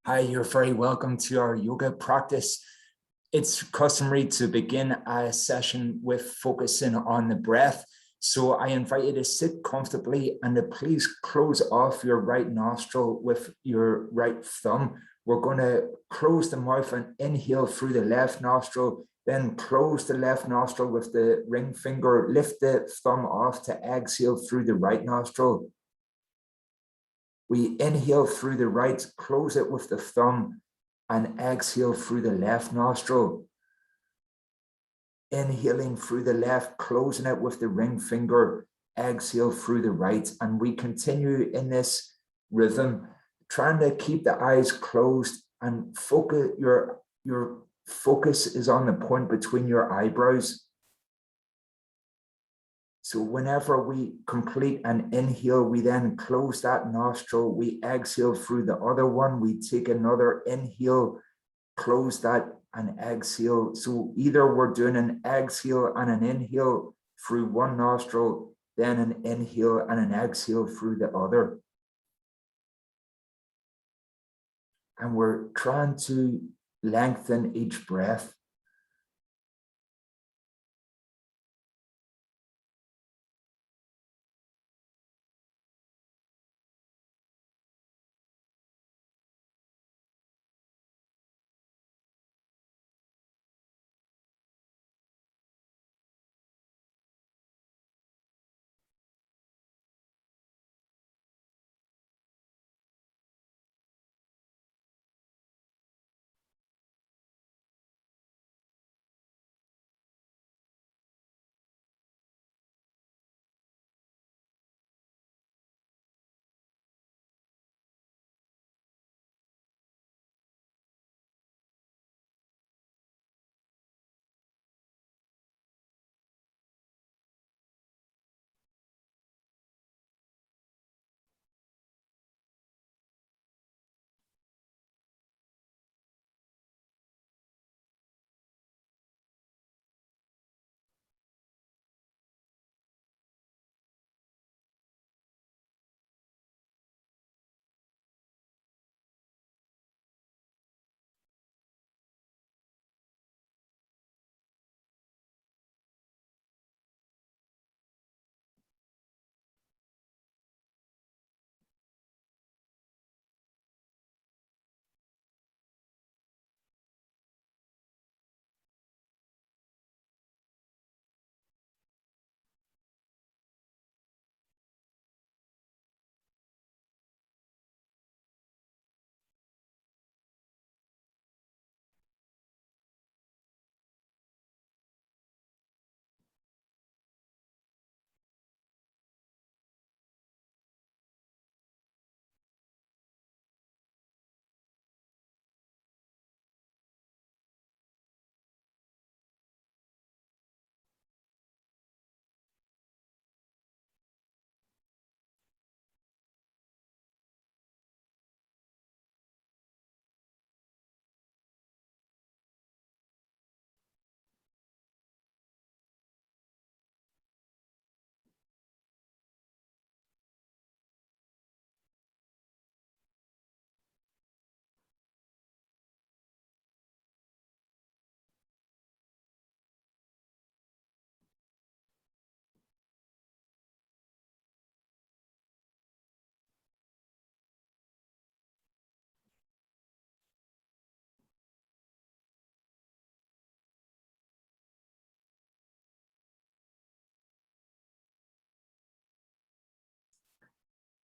Hi, you're very welcome to our yoga practice. It's customary to begin a session with focusing on the breath. So I invite you to sit comfortably and to please close off your right nostril with your right thumb. We're going to close the mouth and inhale through the left nostril, then close the left nostril with the ring finger, lift the thumb off to exhale through the right nostril. We inhale through the right, close it with the thumb, and exhale through the left nostril. Inhaling through the left, closing it with the ring finger, exhale through the right. And we continue in this rhythm, trying to keep the eyes closed and focus. Your focus is on the point between your eyebrows. So whenever we complete an inhale, we then close that nostril, we exhale through the other one, we take another inhale, close that and exhale. So either we're doing an exhale and an inhale through one nostril, then an inhale and an exhale through the other. And we're trying to lengthen each breath.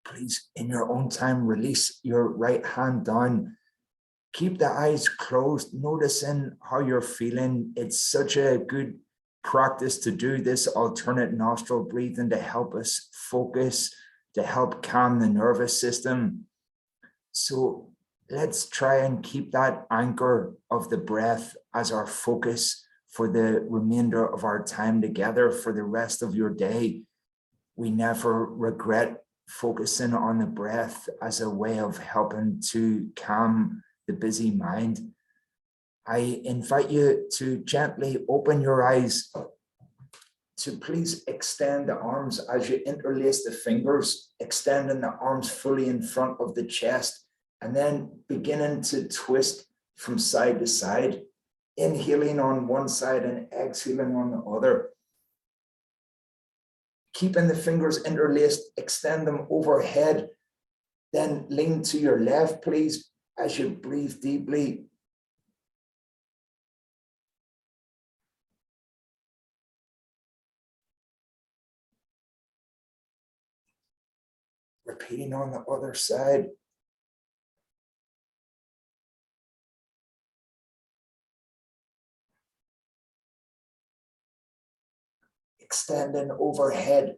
Please, in your own time, release your right hand down. Keep the eyes closed, noticing how you're feeling. It's such a good practice to do this alternate nostril breathing to help us focus, to help calm the nervous system. So let's try and keep that anchor of the breath as our focus for the remainder of our time together, for the rest of your day. We never regret focusing on the breath as a way of helping to calm the busy mind. I invite you to gently open your eyes, to please extend the arms as you interlace the fingers, extending the arms fully in front of the chest, and then beginning to twist from side to side, inhaling on one side and exhaling on the other. Keeping the fingers interlaced, extend them overhead, then lean to your left, please, as you breathe deeply. Repeating on the other side. Extending overhead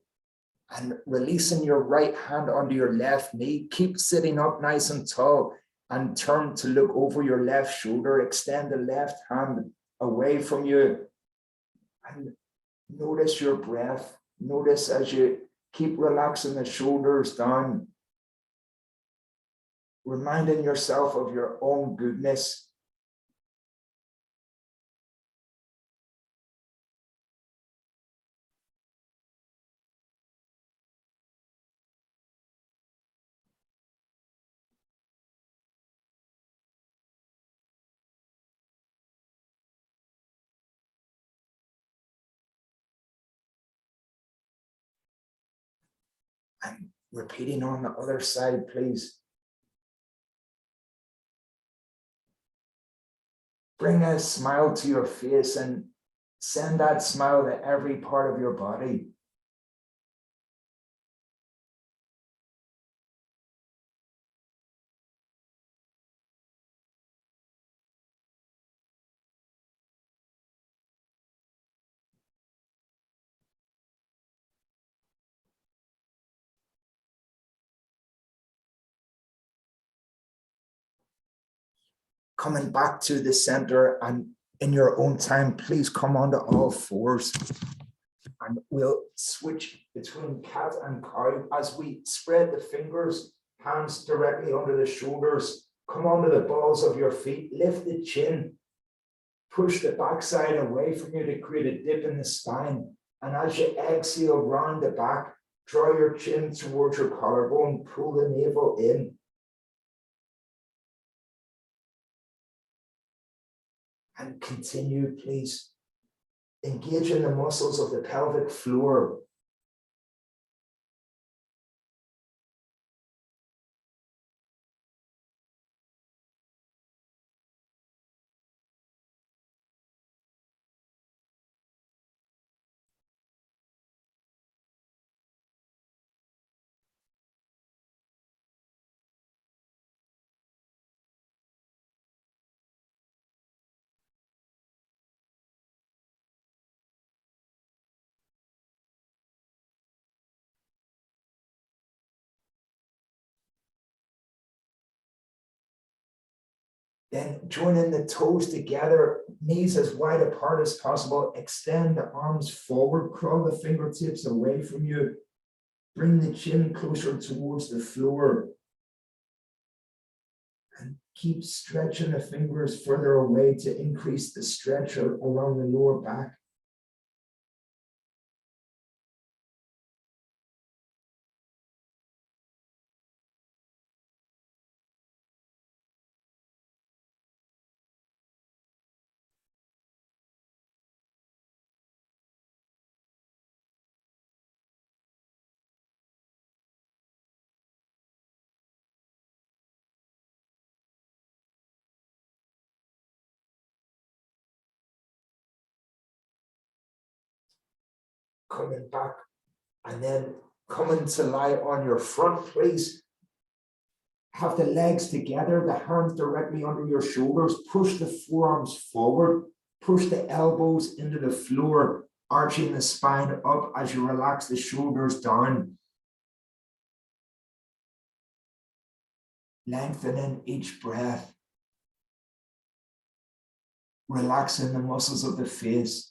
and releasing your right hand onto your left knee. Keep sitting up nice and tall and turn to look over your left shoulder. Extend the left hand away from you and notice your breath. Notice as you keep relaxing the shoulders down, reminding yourself of your own goodness. And repeating on the other side, please. Bring a smile to your face and send that smile to every part of your body. Coming back to the center, and in your own time, please come onto all fours. And we'll switch between cat and cow as we spread the fingers, hands directly under the shoulders, come onto the balls of your feet, lift the chin, push the backside away from you to create a dip in the spine. And as you exhale round the back, draw your chin towards your collarbone, pull the navel in. And continue, please. Engage in the muscles of the pelvic floor. Then joining the toes together, knees as wide apart as possible. Extend the arms forward, crawl the fingertips away from you. Bring the chin closer towards the floor. And keep stretching the fingers further away to increase the stretch along the lower back. Coming back and then coming to lie on your front, please. Have the legs together, the hands directly under your shoulders. Push the forearms forward. Push the elbows into the floor, arching the spine up as you relax the shoulders down. Lengthening each breath. Relaxing the muscles of the face.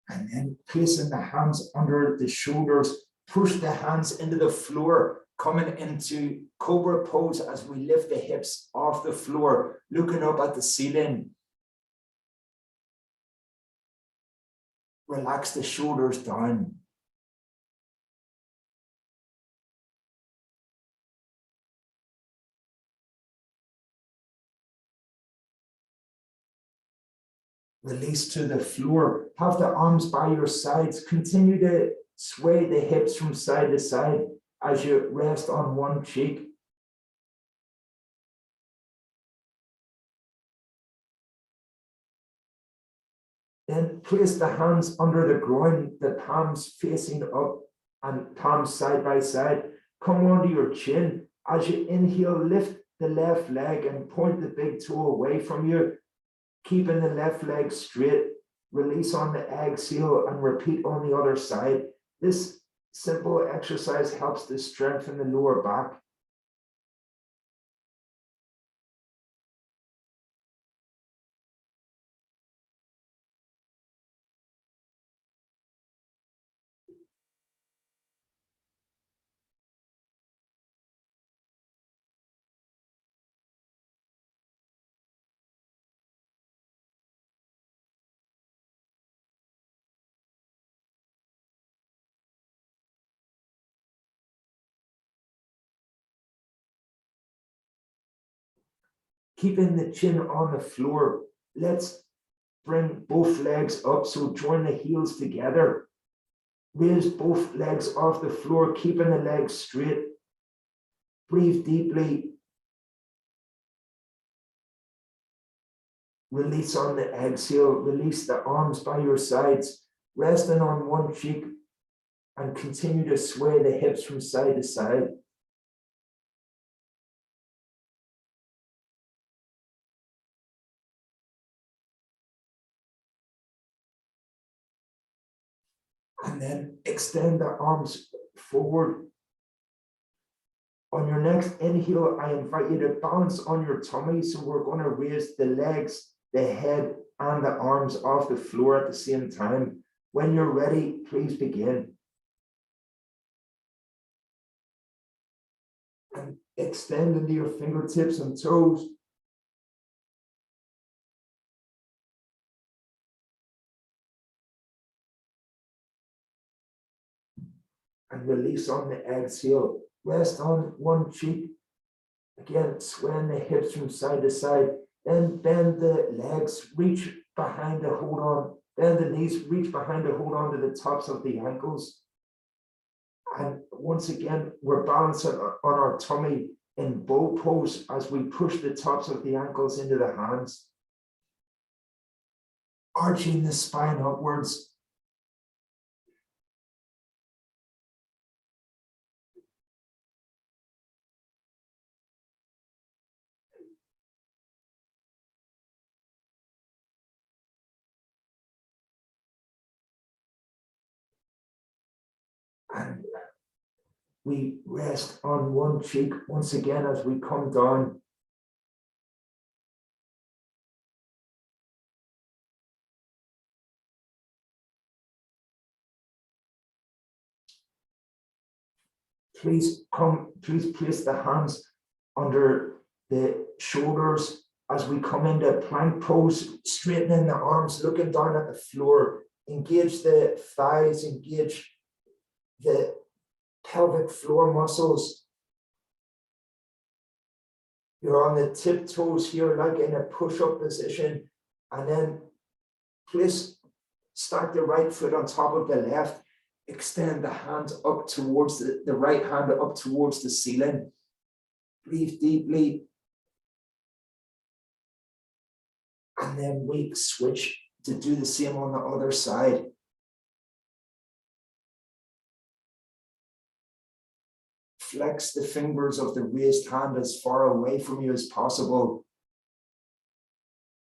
And then placing the hands under the shoulders, push the hands into the floor, coming into cobra pose as we lift the hips off the floor, looking up at the ceiling. Relax the shoulders down. Release to the floor. Have the arms by your sides. Continue to sway the hips from side to side as you rest on one cheek. Then place the hands under the groin, the palms facing up and palms side by side. Come onto your chin. As you inhale, lift the left leg and point the big toe away from you, keeping the left leg straight. Release on the exhale and repeat on the other side. This simple exercise helps to strengthen the lower back. Keeping the chin on the floor. Let's bring both legs up. So join the heels together. Raise both legs off the floor, keeping the legs straight. Breathe deeply. Release on the exhale. Release the arms by your sides, resting on one cheek, and continue to sway the hips from side to side. And then extend the arms forward. On your next inhale, I invite you to balance on your tummy. So we're going to raise the legs, the head, and the arms off the floor at the same time. When you're ready, please begin. And extend into your fingertips and toes. And release on the exhale. Rest on one cheek. Again, swaying the hips from side to side. Then bend the legs, reach behind to hold on. Bend the knees, reach behind to hold on to the tops of the ankles. And once again, we're balancing on our tummy in bow pose as we push the tops of the ankles into the hands. Arching the spine upwards. And we rest on one cheek once again as we come down. Please place the hands under the shoulders as we come into plank pose, straightening the arms, looking down at the floor. Engage the thighs, engage the pelvic floor muscles. You're on the tiptoes here, like in a push-up position, and then stack the right foot on top of the left. Extend the hand up towards the right hand up towards the ceiling. Breathe deeply. And then we switch to do the same on the other side. Flex the fingers of the raised hand as far away from you as possible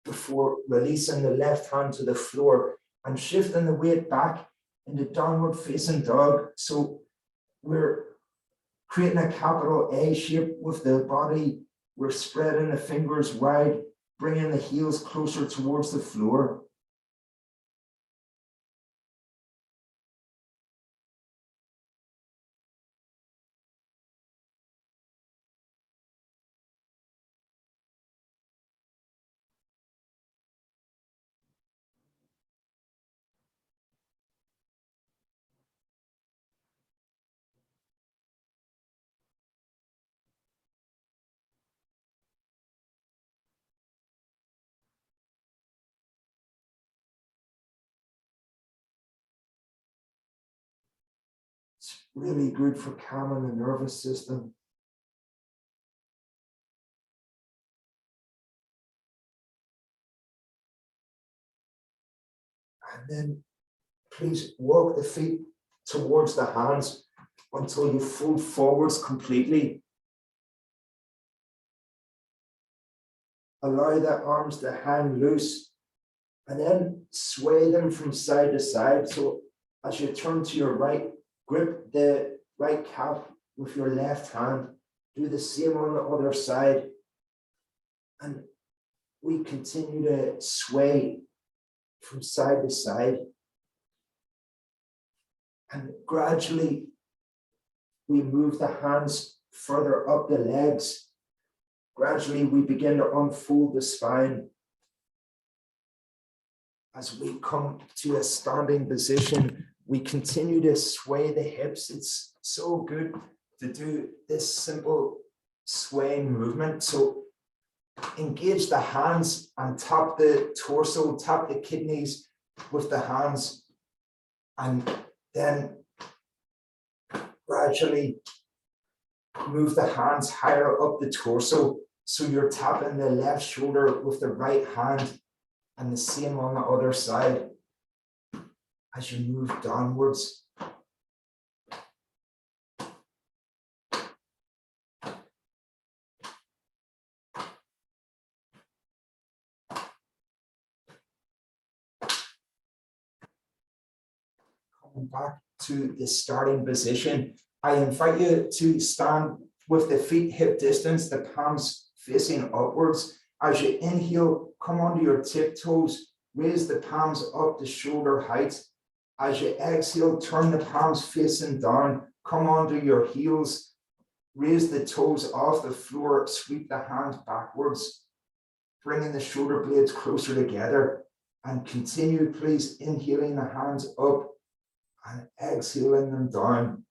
before releasing the left hand to the floor and shifting the weight back into downward facing dog. So we're creating a capital A shape with the body. We're spreading the fingers wide, bringing the heels closer towards the floor. really good for calming the nervous system. And then please walk the feet towards the hands until you fold forwards completely. Allow the arms to hang loose and then sway them from side to side. So as you turn to your right, grip the right calf with your left hand. Do the same on the other side. And we continue to sway from side to side. And gradually, we move the hands further up the legs. Gradually, we begin to unfold the spine. As we come to a standing position, we continue to sway the hips. It's so good to do this simple swaying movement. So engage the hands and tap the torso, tap the kidneys with the hands, and then gradually move the hands higher up the torso. So you're tapping the left shoulder with the right hand, and the same on the other side as you move downwards. Coming back to the starting position, I invite you to stand with the feet hip distance, the palms facing upwards. As you inhale, come onto your tiptoes, raise the palms up to shoulder height. As you exhale, turn the palms facing down, come onto your heels, raise the toes off the floor, sweep the hands backwards, bringing the shoulder blades closer together, and continue, please, inhaling the hands up and exhaling them down.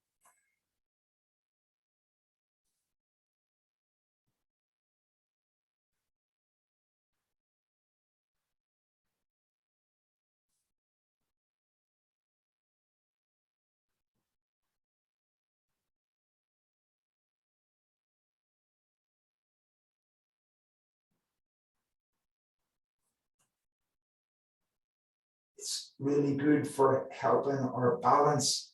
It's really good for helping our balance.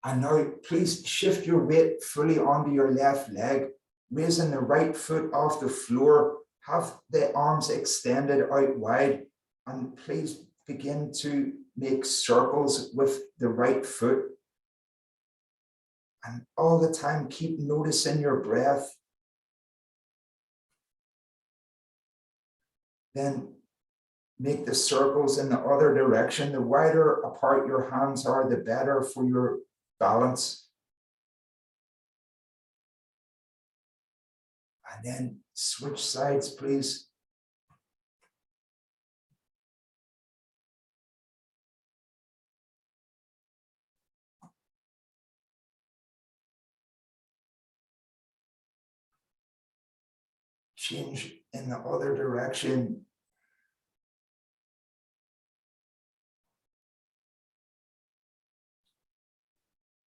And now please shift your weight fully onto your left leg, raising the right foot off the floor. Have the arms extended out wide, and please begin to make circles with the right foot. And all the time, keep noticing your breath. Then make the circles in the other direction. The wider apart your hands are, the better for your balance. And then switch sides, please. Change in the other direction.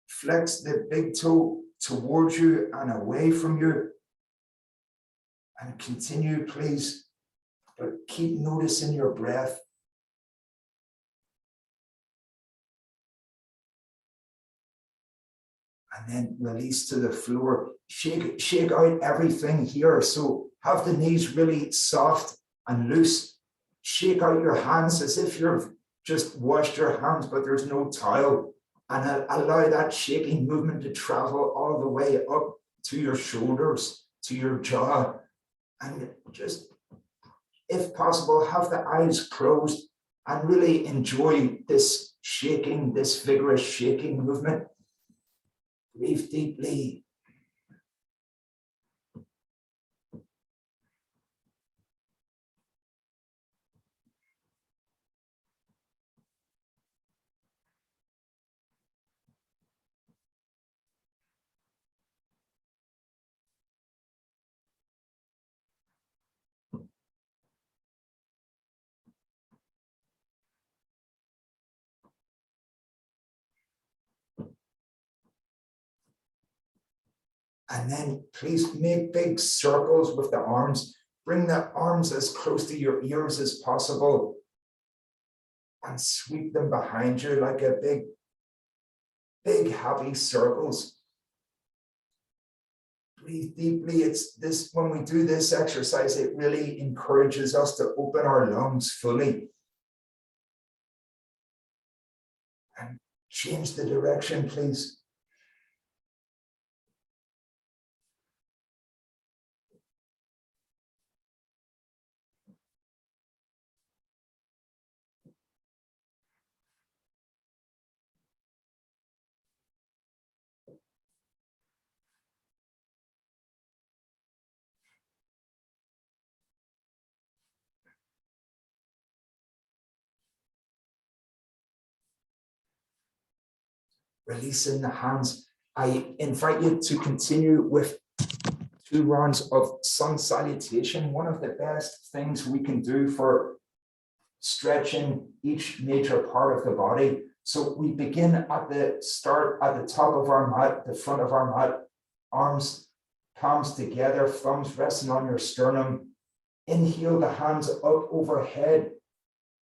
Flex the big toe towards you and away from you. And continue, please, but keep noticing your breath. And then release to the floor. Shake out everything here. So have the knees really soft and loose. Shake out your hands as if you've just washed your hands, but there's no towel. And allow that shaking movement to travel all the way up to your shoulders, to your jaw. And just, if possible, have the eyes closed and really enjoy this shaking, this vigorous shaking movement. Breathe deeply. And then please make big circles with the arms. Bring the arms as close to your ears as possible and sweep them behind you like a big happy circles. Breathe deeply. It's this, when we do this exercise, it really encourages us to open our lungs fully and change the direction, please. Releasing the hands. I invite you to continue with 2 rounds of sun salutation. One of the best things we can do for stretching each major part of the body. So we begin at the start, at the top of our mat, the front of our mat, arms, palms together, thumbs resting on your sternum. Inhale the hands up overhead,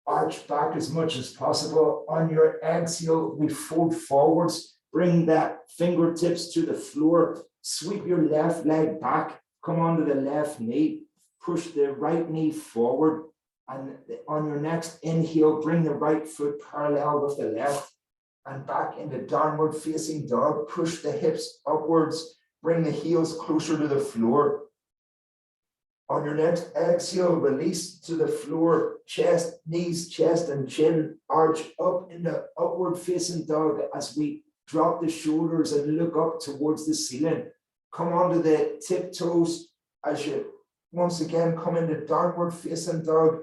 arch back as much as possible. On your exhale, we fold forwards, bring that fingertips to the floor, sweep your left leg back, come onto the left knee, push the right knee forward, and on your next inhale, bring the right foot parallel with the left and back into downward facing dog. Push the hips upwards, bring the heels closer to the floor. On your next exhale, release to the floor, chest, knees, chest, and chin, arch up into upward facing dog as we drop the shoulders and look up towards the ceiling. Come onto the tiptoes as you once again come into downward facing dog,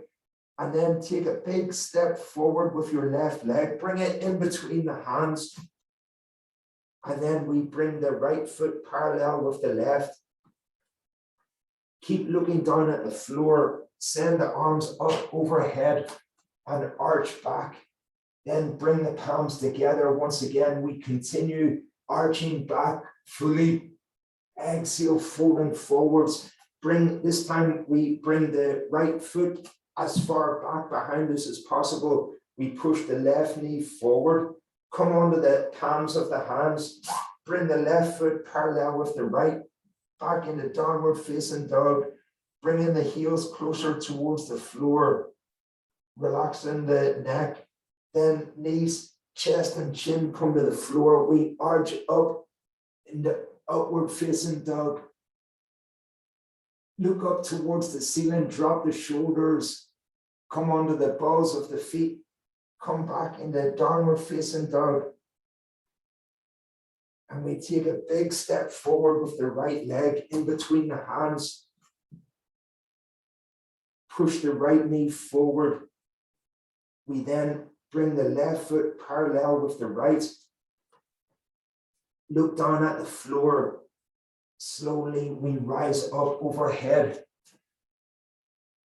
and then take a big step forward with your left leg. Bring it in between the hands. And then we bring the right foot parallel with the left. Keep looking down at the floor. Send the arms up overhead and arch back. Then bring the palms together. Once again, we continue arching back fully. Exhale, folding forwards. This time we bring the right foot as far back behind us as possible. We push the left knee forward. Come onto the palms of the hands. Bring the left foot parallel with the right. Back into downward facing dog, bringing the heels closer towards the floor, relaxing the neck, then knees, chest, and chin come to the floor. We arch up into upward facing dog. Look up towards the ceiling, drop the shoulders, come onto the balls of the feet, come back into downward facing dog. And we take a big step forward with the right leg in between the hands. Push the right knee forward. We then bring the left foot parallel with the right. Look down at the floor. Slowly we rise up overhead.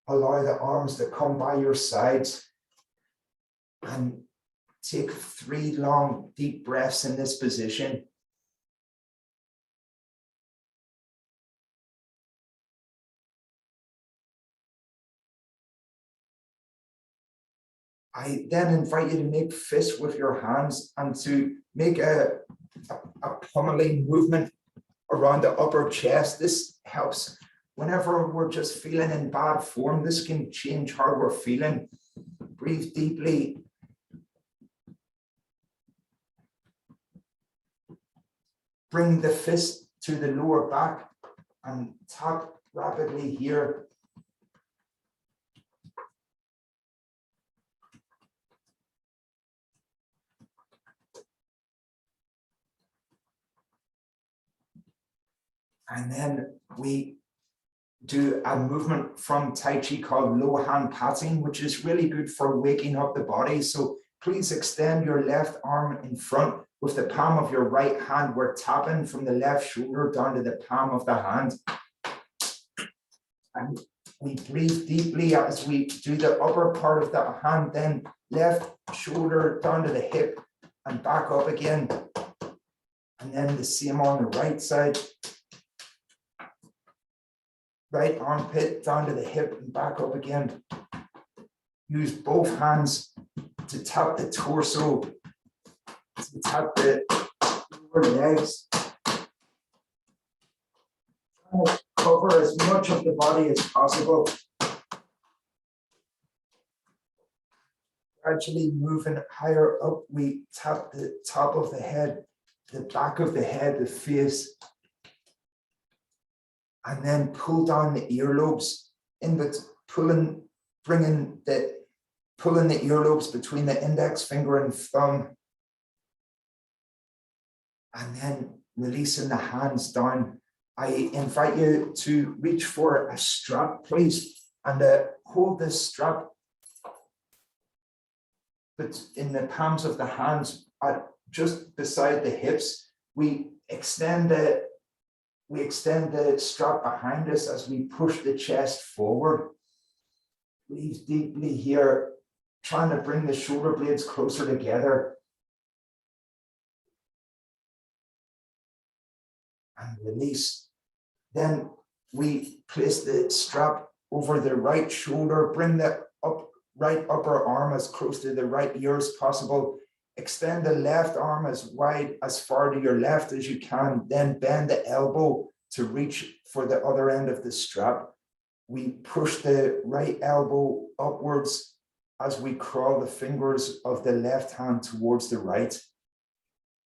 Allow the arms to come by your sides. And take 3 long, deep breaths in this position. I then invite you to make fists with your hands and to make a pummeling movement around the upper chest. This helps whenever we're just feeling in bad form. This can change how we're feeling. Breathe deeply. Bring the fist to the lower back and tap rapidly here. And then we do a movement from Tai Chi called low hand patting, which is really good for waking up the body. So please extend your left arm in front with the palm of your right hand. We're tapping from the left shoulder down to the palm of the hand. And we breathe deeply as we do the upper part of the hand, then left shoulder down to the hip and back up again. And then the same on the right side. right armpit down to the hip and back up again. Use both hands to tap the torso, to tap the lower legs. Try to cover as much of the body as possible. Gradually moving higher up, we tap the top of the head, the back of the head, the face, and then pull down the earlobes, pulling the earlobes between the index finger and thumb, and then releasing the hands down. I invite you to reach for a strap, please, and hold this strap in the palms of the hands, just beside the hips. We extend the strap behind us as we push the chest forward. Breathe deeply here, trying to bring the shoulder blades closer together. And release. Then we place the strap over the right shoulder, bring the right upper arm as close to the right ear as possible. Extend the left arm as wide, as far to your left as you can, then bend the elbow to reach for the other end of the strap. We push the right elbow upwards as we crawl the fingers of the left hand towards the right.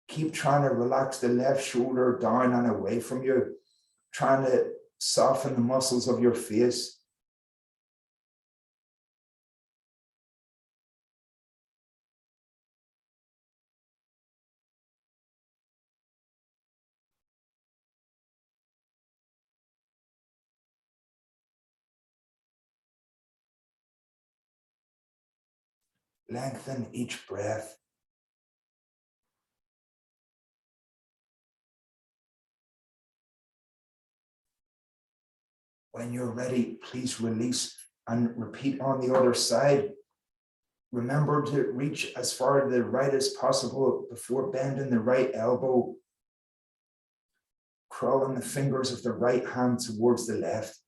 Keep trying to relax the left shoulder down and away from you, trying to soften the muscles of your face. Lengthen each breath. When you're ready, please release and repeat on the other side. Remember to reach as far to the right as possible before bending the right elbow. Crawling the fingers of the right hand towards the left.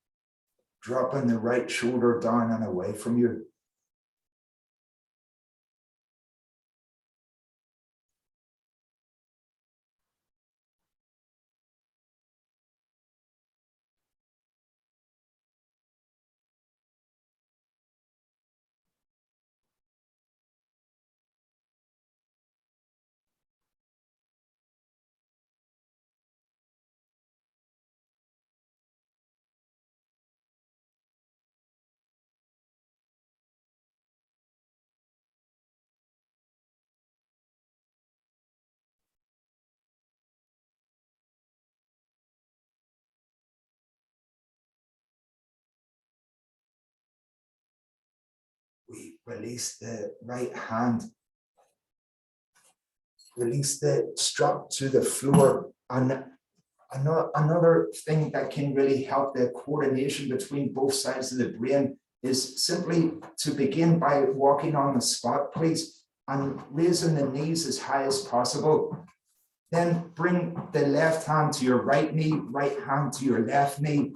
Dropping the right shoulder down and away from you. We release the right hand. Release the strap to the floor. And another thing that can really help the coordination between both sides of the brain is simply to begin by walking on the spot, please, and raising the knees as high as possible. Then bring the left hand to your right knee, right hand to your left knee.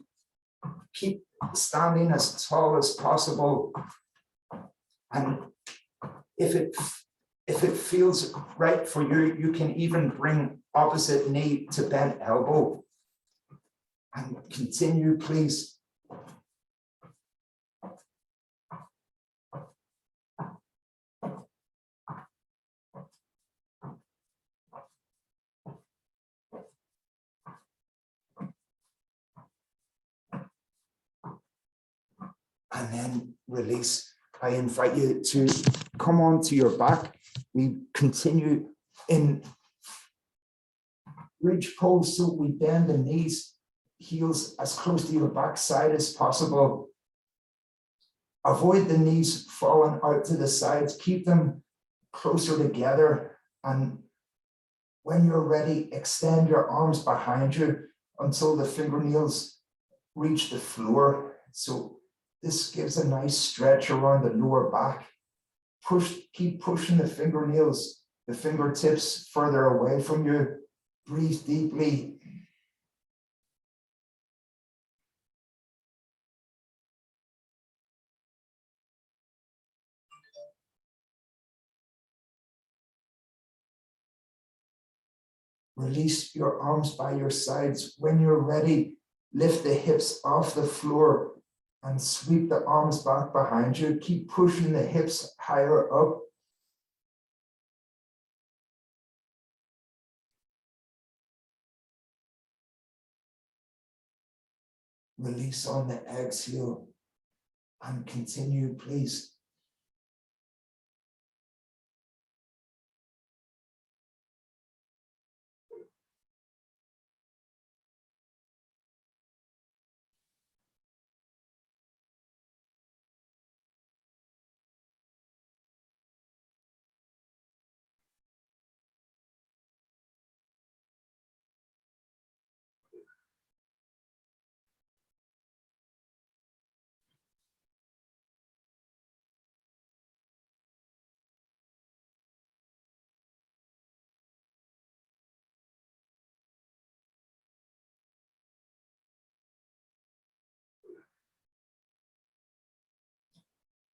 Keep standing as tall as possible. And if it feels right for you, you can even bring opposite knee to bent elbow. And continue, please. And then release. I invite you to come onto your back. We continue in bridge pose, so we bend the knees, heels as close to your backside as possible. Avoid the knees falling out to the sides. Keep them closer together. And when you're ready, extend your arms behind you until the fingernails reach the floor. So this gives a nice stretch around the lower back. Keep pushing the fingernails, the fingertips further away from you. Breathe deeply. Release your arms by your sides. When you're ready, lift the hips off the floor and sweep the arms back behind you. Keep pushing the hips higher up. Release on the exhale and continue, please.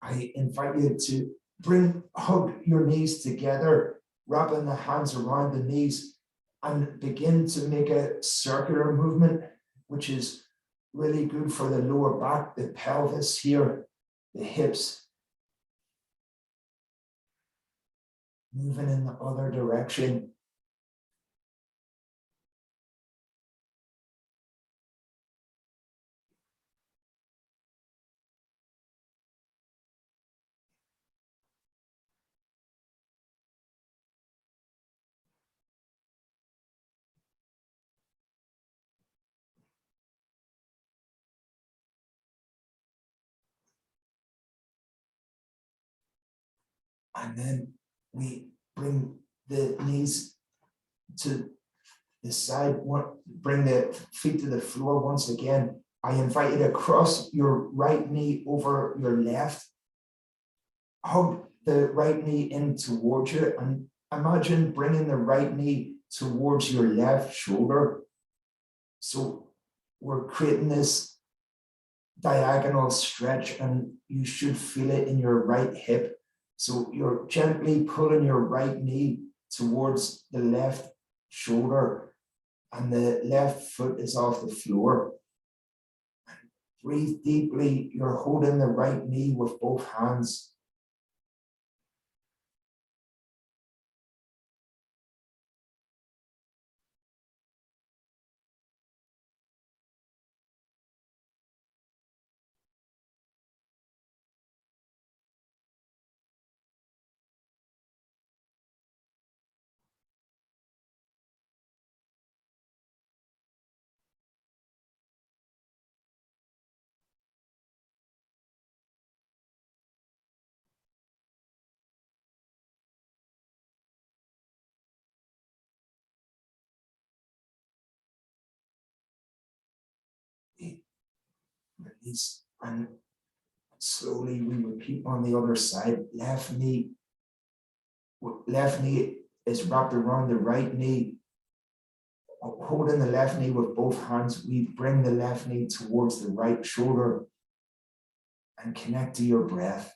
I invite you to hug your knees together, wrapping the hands around the knees, and begin to make a circular movement, which is really good for the lower back, the pelvis here, the hips. Moving in the other direction. And then we bring the knees to the side, bring the feet to the floor once again. I invite you to cross your right knee over your left. Hug the right knee in towards you and imagine bringing the right knee towards your left shoulder. So we're creating this diagonal stretch and you should feel it in your right hip. So you're gently pulling your right knee towards the left shoulder and the left foot is off the floor. Breathe deeply. You're holding the right knee with both hands. Release and slowly we repeat on the other side. Left knee is wrapped around the right knee. Holding the left knee with both hands, we bring the left knee towards the right shoulder and connect to your breath.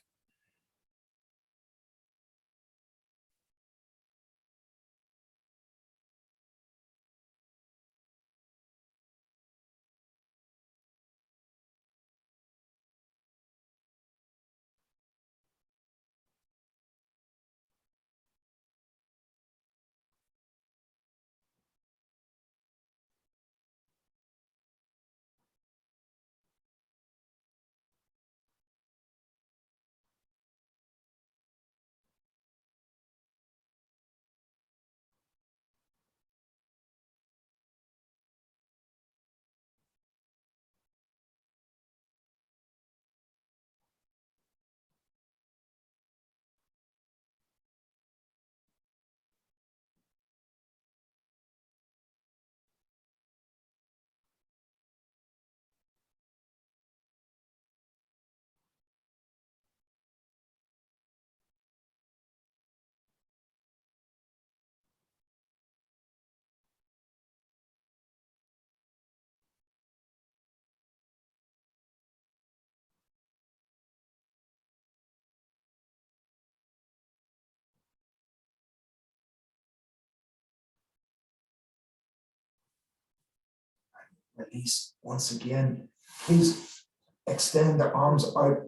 release. Once again, please extend the arms out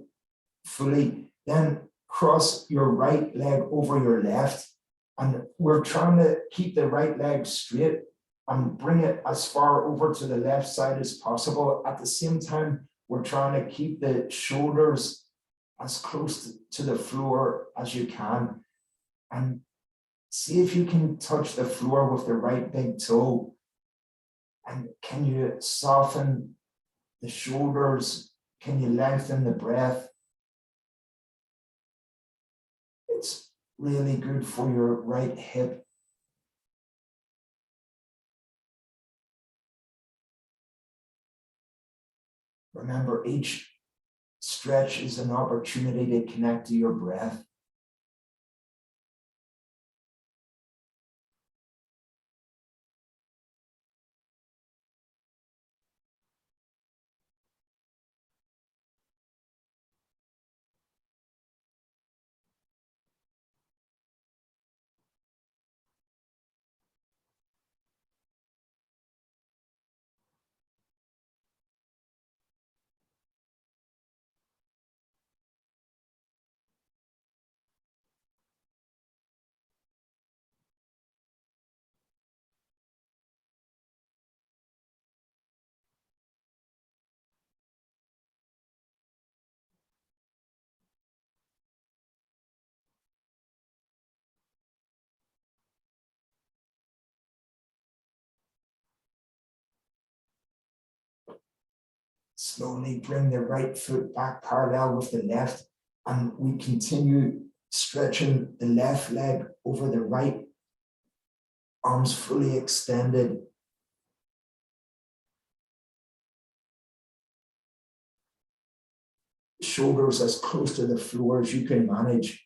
fully, then cross your right leg over your left. And we're trying to keep the right leg straight and bring it as far over to the left side as possible. At the same time, we're trying to keep the shoulders as close to the floor as you can. And see if you can touch the floor with the right big toe. And can you soften the shoulders? Can you lengthen the breath? It's really good for your right hip. Remember, each stretch is an opportunity to connect to your breath. Slowly bring the right foot back parallel with the left, and we continue stretching the left leg over the right, arms fully extended. Shoulders as close to the floor as you can manage.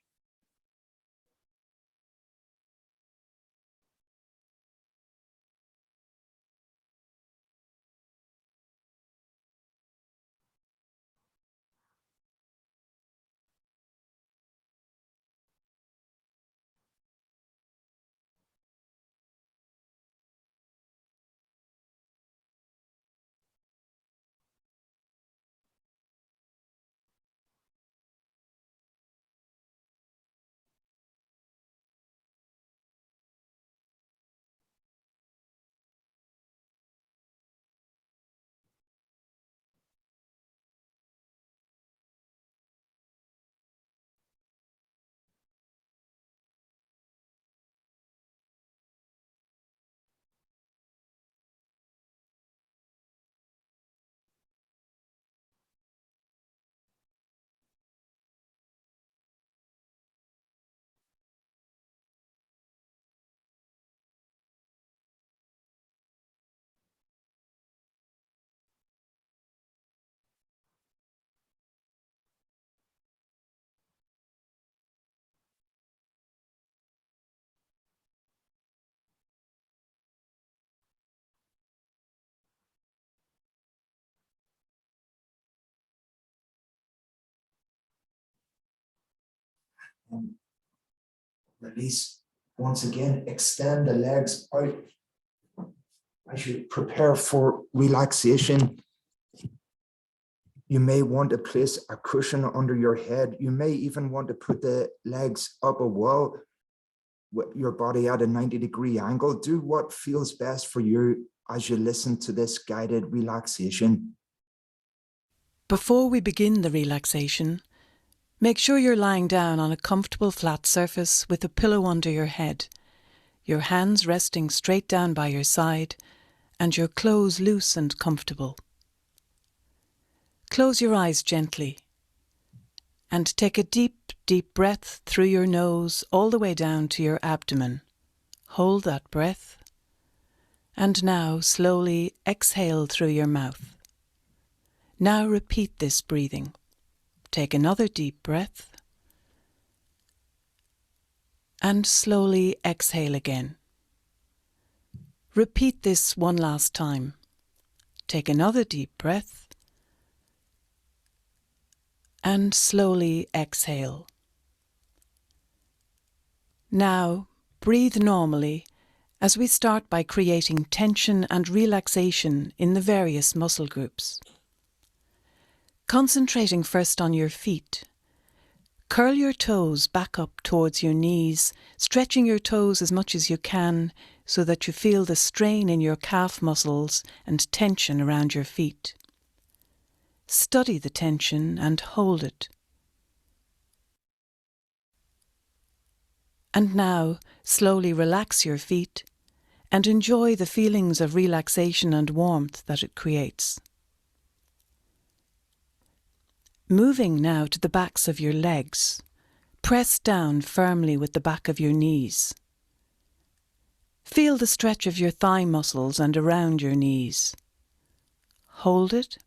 And release. Once again, extend the legs out as you prepare for relaxation. You may want to place a cushion under your head. You may even want to put the legs up a wall with your body at a 90-degree angle. Do what feels best for you as you listen to this guided relaxation. Before we begin the relaxation, make sure you're lying down on a comfortable flat surface with a pillow under your head, your hands resting straight down by your side, and your clothes loose and comfortable. Close your eyes gently and take a deep, deep breath through your nose all the way down to your abdomen. Hold that breath, and now slowly exhale through your mouth. Now repeat this breathing. Take another deep breath and slowly exhale again. Repeat this one last time. Take another deep breath and slowly exhale. Now breathe normally as we start by creating tension and relaxation in the various muscle groups. Concentrating first on your feet. Curl your toes back up towards your knees, stretching your toes as much as you can so that you feel the strain in your calf muscles and tension around your feet. Study the tension and hold it. And now, slowly relax your feet and enjoy the feelings of relaxation and warmth that it creates. Moving now to the backs of your legs. Press down firmly with the back of your knees. Feel the stretch of your thigh muscles and around your knees. Hold it.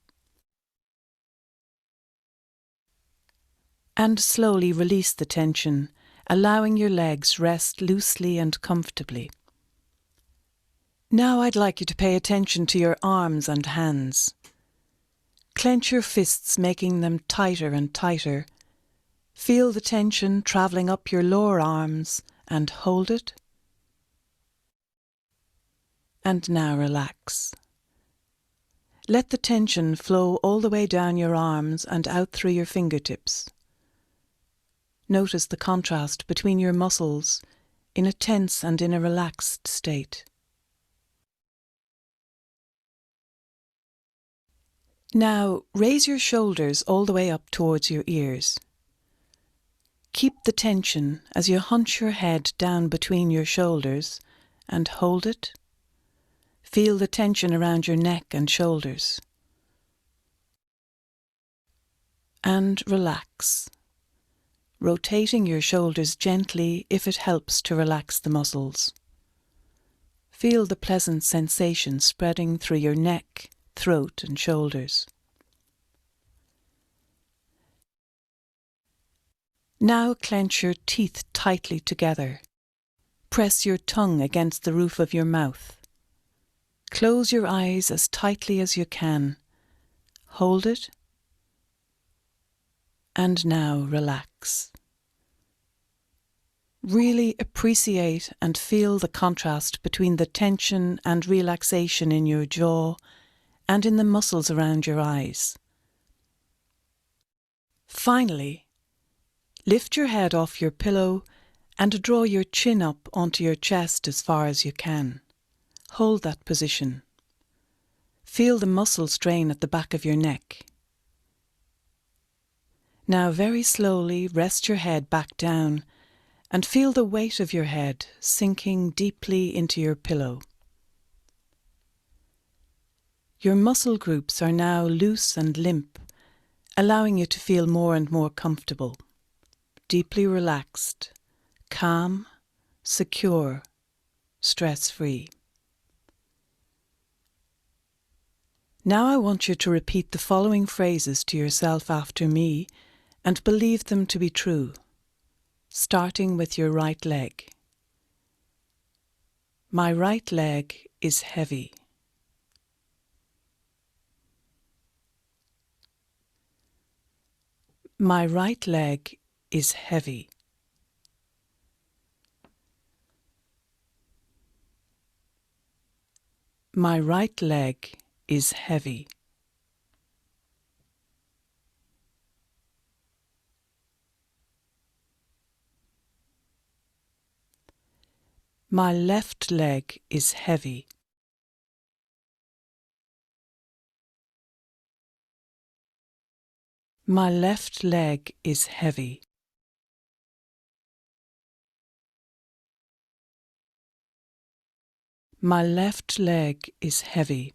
And slowly release the tension, allowing your legs rest loosely and comfortably. Now I'd like you to pay attention to your arms and hands. Clench your fists, making them tighter and tighter. Feel the tension travelling up your lower arms and hold it. And now relax. Let the tension flow all the way down your arms and out through your fingertips. Notice the contrast between your muscles in a tense and in a relaxed state. Now raise your shoulders all the way up towards your ears. Keep the tension as you hunch your head down between your shoulders and hold it. Feel the tension around your neck and shoulders. And relax, rotating your shoulders gently if it helps to relax the muscles. Feel the pleasant sensation spreading through your neck, throat and shoulders. Now clench your teeth tightly together. Press your tongue against the roof of your mouth. Close your eyes as tightly as you can. Hold it. And now relax. Really appreciate and feel the contrast between the tension and relaxation in your jaw and in the muscles around your eyes. Finally, lift your head off your pillow and draw your chin up onto your chest as far as you can. Hold that position. Feel the muscle strain at the back of your neck. Now very slowly rest your head back down and feel the weight of your head sinking deeply into your pillow. Your muscle groups are now loose and limp, allowing you to feel more and more comfortable, deeply relaxed, calm, secure, stress-free. Now I want you to repeat the following phrases to yourself after me and believe them to be true, starting with your right leg. My right leg is heavy. My right leg is heavy. My right leg is heavy. My left leg is heavy. My left leg is heavy. My left leg is heavy.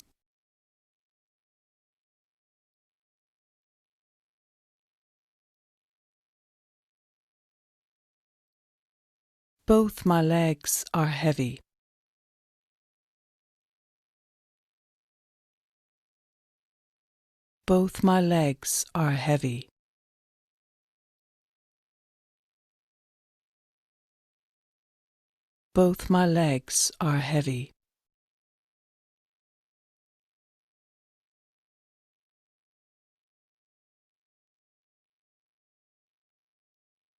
Both my legs are heavy. Both my legs are heavy. Both my legs are heavy.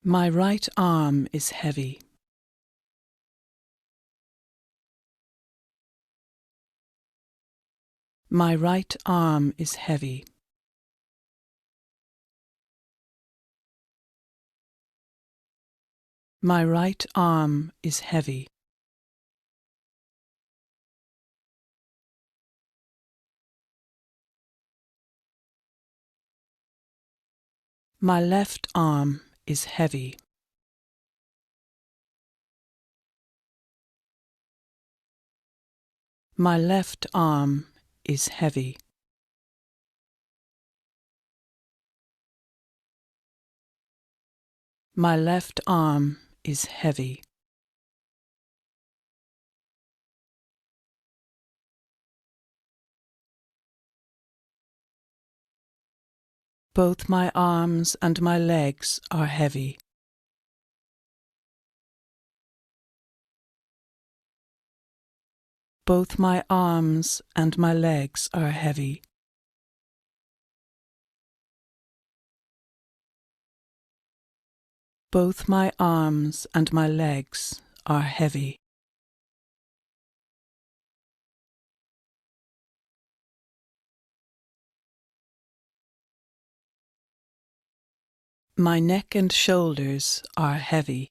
My right arm is heavy. My right arm is heavy. My right arm is heavy. My left arm is heavy. My left arm is heavy. My left arm is heavy. Both my arms and my legs are heavy. Both my arms and my legs are heavy. Both my arms and my legs are heavy. My neck and shoulders are heavy.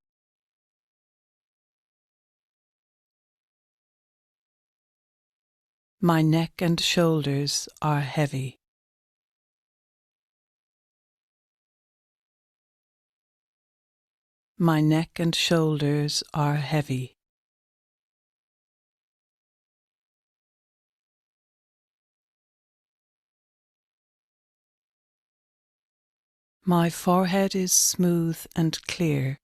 My neck and shoulders are heavy. My neck and shoulders are heavy. My forehead is smooth and clear.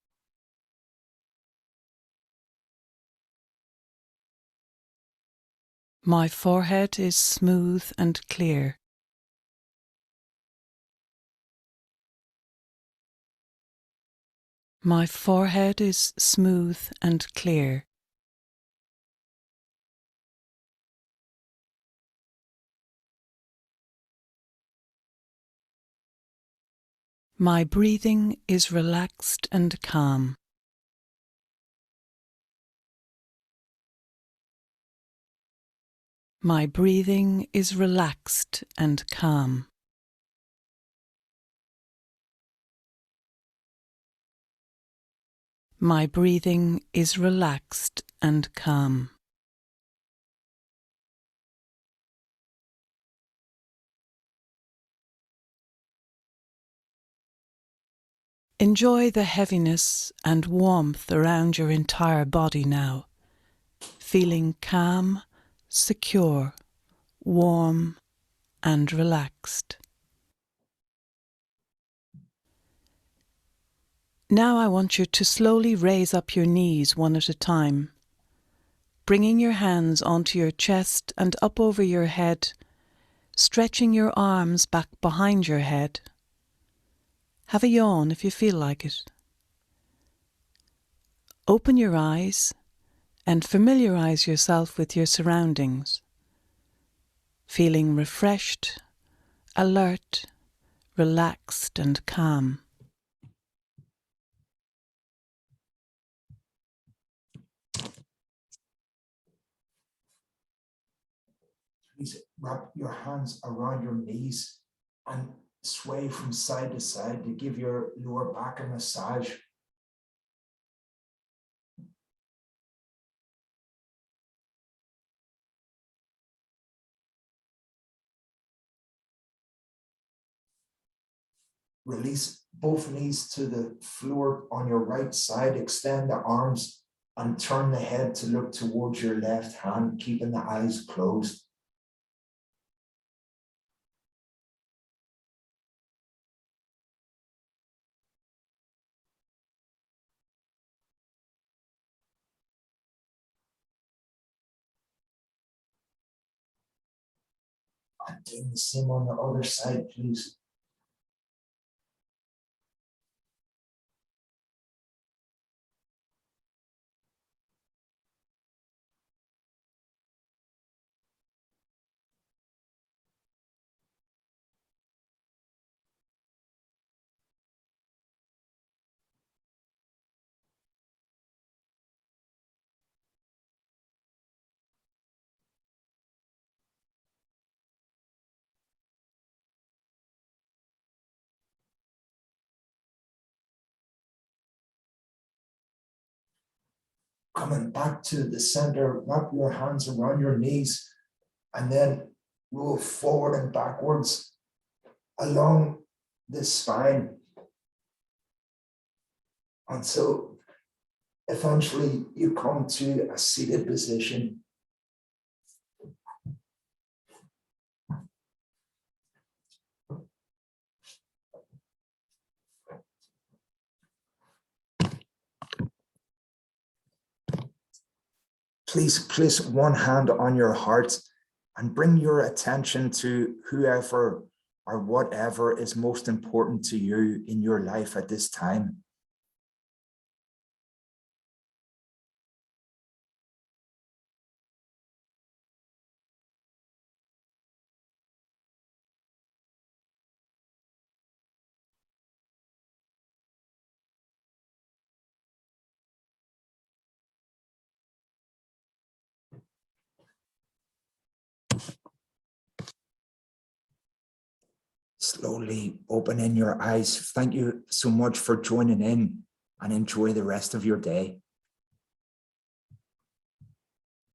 My forehead is smooth and clear. My forehead is smooth and clear. My breathing is relaxed and calm. My breathing is relaxed and calm. My breathing is relaxed and calm. Enjoy the heaviness and warmth around your entire body now, feeling calm, secure, warm and relaxed. Now I want you to slowly raise up your knees one at a time, bringing your hands onto your chest and up over your head, stretching your arms back behind your head. Have a yawn if you feel like it. Open your eyes and familiarize yourself with your surroundings, feeling refreshed, alert, relaxed and calm. Please wrap your hands around your knees and sway from side to side to give your lower back a massage. Release both knees to the floor on your right side. Extend the arms and turn the head to look towards your left hand, keeping the eyes closed. And doing the same on the other side, please. Coming back to the center, wrap your hands around your knees, and then roll forward and backwards along the spine until eventually you come to a seated position. Please place one hand on your heart and bring your attention to whoever or whatever is most important to you in your life at this time. Slowly opening your eyes. Thank you so much for joining in, and enjoy the rest of your day.